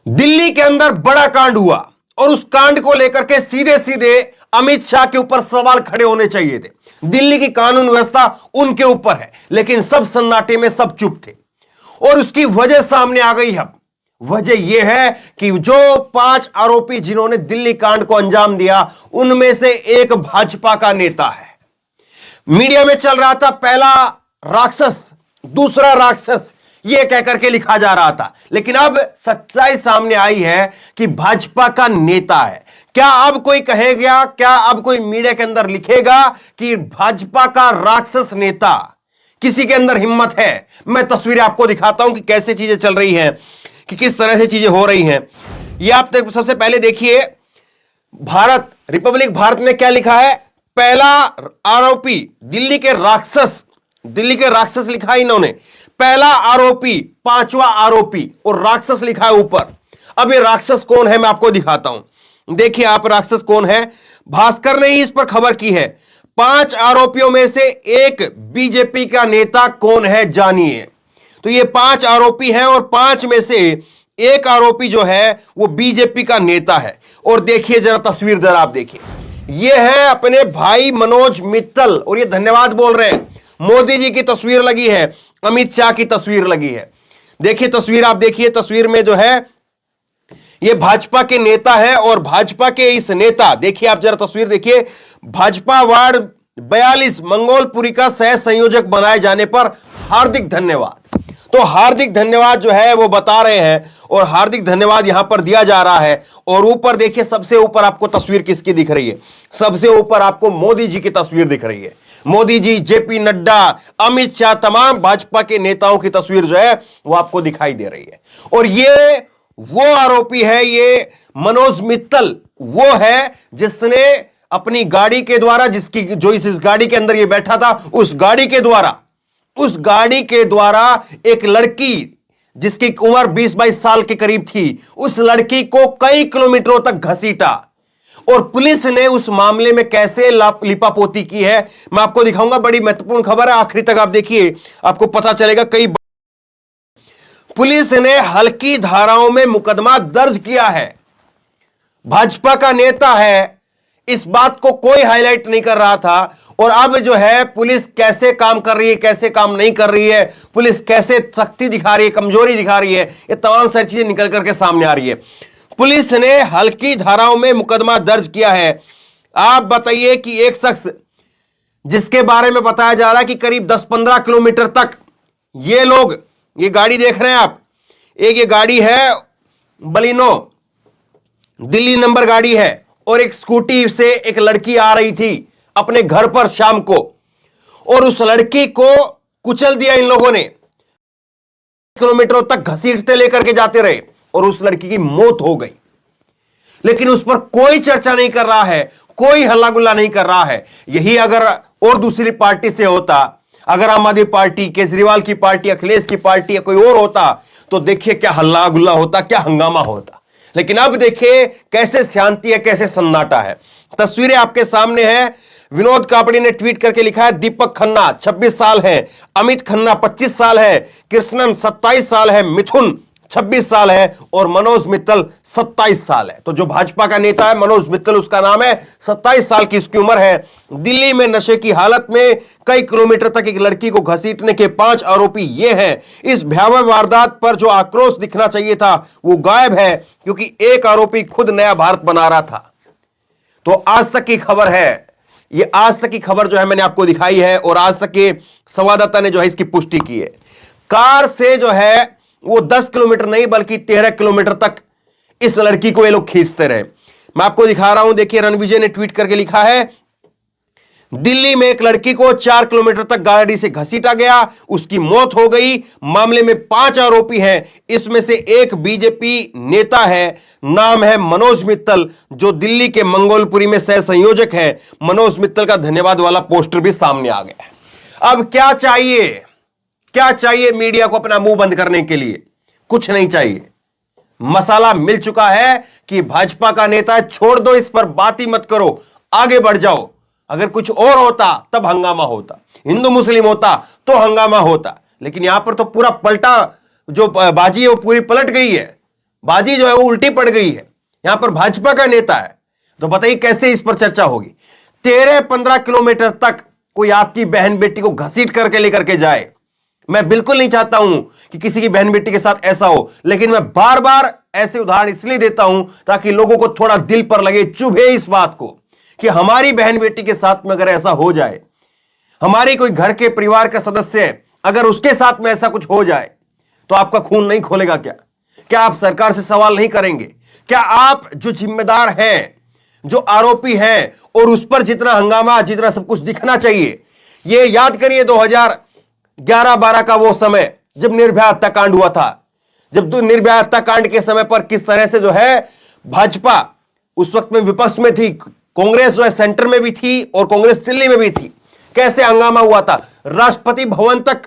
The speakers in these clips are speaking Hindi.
दिल्ली के अंदर बड़ा कांड हुआ और उस कांड को लेकर के सीधे सीधे अमित शाह के ऊपर सवाल खड़े होने चाहिए थे। दिल्ली की कानून व्यवस्था उनके ऊपर है, लेकिन सब सन्नाटे में सब चुप थे और उसकी वजह सामने आ गई। अब वजह यह है कि जो 5 आरोपी जिन्होंने दिल्ली कांड को अंजाम दिया, उनमें से एक भाजपा का नेता है। मीडिया में चल रहा था पहला राक्षस, दूसरा राक्षस, यह कहकर के लिखा जा रहा था, लेकिन अब सच्चाई सामने आई है कि भाजपा का नेता है। क्या अब कोई कहेगा, क्या अब कोई मीडिया के अंदर लिखेगा कि भाजपा का राक्षस नेता? किसी के अंदर हिम्मत है? मैं तस्वीरें आपको दिखाता हूं कि कैसे चीजें चल रही हैं, कि किस तरह से चीजें हो रही हैं। यह आप सबसे पहले देखिए, भारत रिपब्लिक भारत ने क्या लिखा है? पहला आरोपी दिल्ली के राक्षस लिखा है इन्होंने। पहला आरोपी, पांचवा आरोपी, और राक्षस लिखा है ऊपर। अब ये राक्षस कौन है मैं आपको दिखाता हूं। देखिए आप, राक्षस कौन है? भास्कर ने ही इस पर खबर की है। 5 आरोपियों में से एक बीजेपी का नेता कौन है, जानिए। तो ये 5 आरोपी हैं और 5 में से एक आरोपी जो है वो बीजेपी का नेता है। और देखिए जरा तस्वीर, जरा आप देखिए, ये है अपने भाई मनोज मित्तल, और ये धन्यवाद बोल रहे हैं। मोदी जी की तस्वीर लगी है, अमित शाह की तस्वीर लगी है। देखिए तस्वीर, आप देखिए तस्वीर में जो है ये भाजपा के नेता है, और भाजपा के इस नेता, देखिए आप जरा तस्वीर देखिए, भाजपा वार्ड 42 मंगोलपुरी का सह संयोजक बनाए जाने पर हार्दिक धन्यवाद। तो हार्दिक धन्यवाद जो है वो बता रहे हैं, और हार्दिक धन्यवाद यहां पर दिया जा रहा है। और ऊपर देखिए, सबसे ऊपर आपको तस्वीर किसकी दिख रही है? सबसे ऊपर आपको मोदी जी की तस्वीर दिख रही है। मोदी जी, जेपी नड्डा, अमित शाह, तमाम भाजपा के नेताओं की तस्वीर जो है वो आपको दिखाई दे रही है। और ये वो आरोपी है, ये मनोज मित्तल वो है जिसने अपनी गाड़ी के द्वारा, जो इस गाड़ी के अंदर ये बैठा था, उस गाड़ी के द्वारा एक लड़की जिसकी उम्र 20-22 साल के करीब थी, उस लड़की को कई किलोमीटरों तक घसीटा। और पुलिस ने उस मामले में कैसे लिपापोती की है मैं आपको दिखाऊंगा। बड़ी महत्वपूर्ण खबर है, आखिरी तक आप देखिए, आपको पता चलेगा। पुलिस ने हल्की धाराओं में मुकदमा दर्ज किया है। भाजपा का नेता है, इस बात को कोई हाईलाइट नहीं कर रहा था। और अब जो है पुलिस कैसे काम कर रही है, कैसे काम नहीं कर रही है, पुलिस कैसे सख्ती दिखा रही है, कमजोरी दिखा रही है, ये तमाम सारी चीजें निकल करके सामने आ रही है। पुलिस ने हल्की धाराओं में मुकदमा दर्ज किया है। आप बताइए कि एक शख्स जिसके बारे में बताया जा रहा है कि करीब 10-15 किलोमीटर तक ये लोग, ये गाड़ी देख रहे हैं आप, एक ये गाड़ी है बलिनो, दिल्ली नंबर गाड़ी है, और एक स्कूटी से एक लड़की आ रही थी अपने घर पर शाम को, और उस लड़की को कुचल दिया इन लोगों ने। किलोमीटरों तक घसीटते लेकर के जाते रहे और उस लड़की की मौत हो गई। लेकिन उस पर कोई चर्चा नहीं कर रहा है, कोई हल्ला गुल्ला नहीं कर रहा है। यही अगर और दूसरी पार्टी से होता, अगर आम आदमी पार्टी, केजरीवाल की पार्टी, अखिलेश की पार्टी या कोई और होता, तो देखिए क्या हल्ला गुल्ला होता, क्या हंगामा होता। लेकिन अब देखिए कैसे शांति है, कैसे सन्नाटा है। तस्वीरें आपके सामने हैं। विनोद कापड़ी ने ट्वीट करके लिखा है, दीपक खन्ना 26 साल है, अमित खन्ना 25 साल है, कृष्णन 27 साल है, मिथुन 26 साल है, और मनोज मित्तल 27 साल है। तो जो भाजपा का नेता है मनोज मित्तल, उसका नाम है, 27 साल की उसकी उम्र है। दिल्ली में नशे की हालत में कई किलोमीटर तक एक लड़की को घसीटने के 5 आरोपी ये हैं। इस भयावह वारदात पर जो आक्रोश दिखना चाहिए था वो गायब है, क्योंकि एक आरोपी खुद नया भारत बना रहा था। तो आज तक की खबर है, ये आज तक की खबर जो है मैंने आपको दिखाई है, और आज तक के संवाददाता ने जो है इसकी पुष्टि की है। कार से जो है वो 10 किलोमीटर नहीं बल्कि 13 किलोमीटर तक इस लड़की को ये लोग खींचते रहे। मैं आपको दिखा रहा हूं, देखिए रणविजय ने ट्वीट करके लिखा है, दिल्ली में एक लड़की को 4 किलोमीटर तक गाड़ी से घसीटा गया, उसकी मौत हो गई। मामले में 5 आरोपी हैं, इसमें से एक बीजेपी नेता है, नाम है मनोज मित्तल, जो दिल्ली के मंगोलपुरी में सह संयोजक है। मनोज मित्तल का धन्यवाद वाला पोस्टर भी सामने आ गया। अब क्या चाहिए, क्या चाहिए मीडिया को अपना मुंह बंद करने के लिए? कुछ नहीं चाहिए। मसाला मिल चुका है कि भाजपा का नेता, छोड़ दो, इस पर बात ही मत करो, आगे बढ़ जाओ। अगर कुछ और होता तब हंगामा होता, हिंदू मुस्लिम होता तो हंगामा होता, लेकिन यहां पर तो पूरा पलटा, जो बाजी है वो पूरी पलट गई है। बाजी जो है वो उल्टी पड़ गई है। यहां पर भाजपा का नेता है, तो बताइए कैसे इस पर चर्चा होगी। 13-15 किलोमीटर तक कोई आपकी बहन बेटी को घसीट करके लेकर के जाए। मैं बिल्कुल नहीं चाहता हूं कि किसी की बहन बेटी के साथ ऐसा हो, लेकिन मैं बार बार ऐसे उदाहरण इसलिए देता हूं ताकि लोगों को थोड़ा दिल पर लगे, चुभे इस बात को कि हमारी बहन बेटी के साथ में अगर ऐसा हो जाए, हमारी कोई घर के परिवार का सदस्य है, अगर उसके साथ में ऐसा कुछ हो जाए, तो आपका खून नहीं खोलेगा क्या? क्या आप सरकार से सवाल नहीं करेंगे? क्या आप जो जिम्मेदार हैं, जो आरोपी हैं, और उस पर जितना हंगामा, जितना सब कुछ दिखना चाहिए, ये याद करिए 2011-12 का वो समय जब निर्भया हत्याकांड हुआ था। जब निर्भया हत्याकांड के समय पर किस तरह से जो है भाजपा उस वक्त में विपक्ष में थी, कांग्रेस जो है सेंटर में भी थी और कांग्रेस दिल्ली में भी थी, कैसे हंगामा हुआ था, राष्ट्रपति भवन तक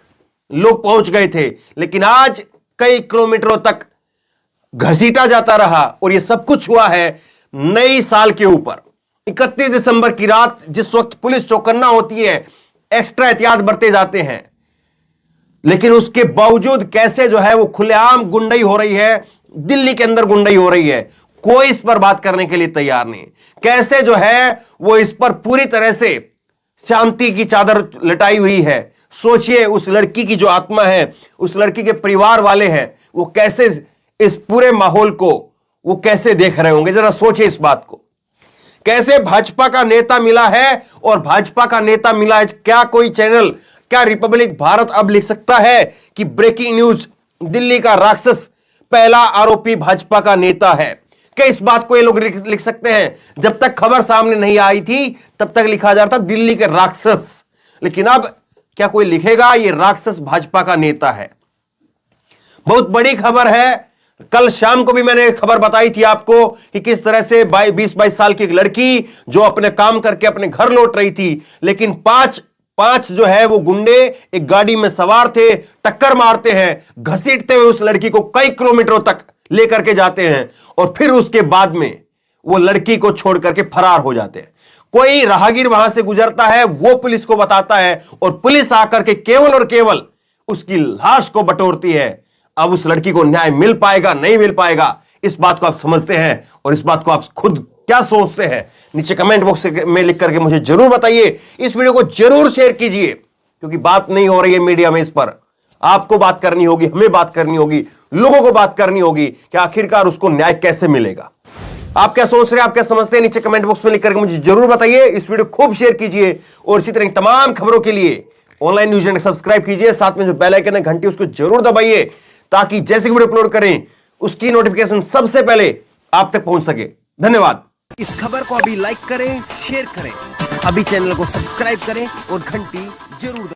लोग पहुंच गए थे। लेकिन आज कई किलोमीटरों तक घसीटा जाता रहा, और यह सब कुछ हुआ है नई साल के ऊपर, 31 दिसंबर की रात, जिस वक्त पुलिस चौकन्ना होती है, एक्स्ट्रा एहतियात बरते जाते हैं। लेकिन उसके बावजूद कैसे जो है वो खुलेआम गुंडाई हो रही है, दिल्ली के अंदर गुंडाई हो रही है, कोई इस पर बात करने के लिए तैयार नहीं। कैसे जो है वो इस पर पूरी तरह से शांति की चादर लटाई हुई है। सोचिए उस लड़की की जो आत्मा है, उस लड़की के परिवार वाले हैं, वो कैसे इस पूरे माहौल को वो कैसे देख रहे होंगे, जरा सोचिए इस बात को। कैसे भाजपा का नेता मिला है, और भाजपा का नेता मिला है, क्या कोई चैनल, क्या रिपब्लिक भारत अब लिख सकता है कि ब्रेकिंग न्यूज, दिल्ली का राक्षस पहला आरोपी भाजपा का नेता है? क्या इस बात को ये लोग लिख सकते हैं? जब तक खबर सामने नहीं आई थी तब तक लिखा जा रहा था दिल्ली के राक्षस, लेकिन अब क्या कोई लिखेगा ये राक्षस भाजपा का नेता है? बहुत बड़ी खबर है। कल शाम को भी मैंने खबर बताई थी आपको कि किस तरह से 20-22 साल की एक लड़की जो अपने काम करके अपने घर लौट रही थी, लेकिन पांच जो है वो गुंडे एक गाड़ी में सवार थे, टक्कर मारते हैं, घसीटते हुए उस लड़की को कई किलोमीटरों तक लेकर के जाते हैं, और फिर उसके बाद में वो लड़की को छोड़ करके फरार हो जाते हैं। कोई राहगीर वहां से गुजरता है, वो पुलिस को बताता है, और पुलिस आकर के केवल और केवल उसकी लाश को बटोरती है। अब उस लड़की को न्याय मिल पाएगा, नहीं मिल पाएगा, इस बात को आप समझते हैं, और इस बात को आप खुद क्या सोचते हैं, नीचे कमेंट बॉक्स में लिख करके मुझे जरूर बताइए। इस वीडियो को जरूर शेयर कीजिए, क्योंकि बात नहीं हो रही है मीडिया में इस पर। आपको बात करनी होगी, हमें बात करनी होगी, लोगों को बात करनी होगी कि आखिरकार उसको न्याय कैसे मिलेगा। आप क्या सोच रहे हैं, आप क्या समझते हैं, नीचे कमेंट बॉक्स में लिख करके मुझे जरूर बताइए। इस वीडियो खूब शेयर कीजिए, और इसी तरह की तमाम खबरों के लिए ऑनलाइन न्यूज चैनल सब्सक्राइब कीजिए, साथ में जो बेल आइकन है घंटी उसको जरूर दबाइए, ताकि जैसे वीडियो अपलोड करें उसकी नोटिफिकेशन सबसे पहले आप तक पहुंच सके। धन्यवाद। इस खबर को अभी लाइक करें, शेयर करें, अभी चैनल को सब्सक्राइब करें और घंटी जरूर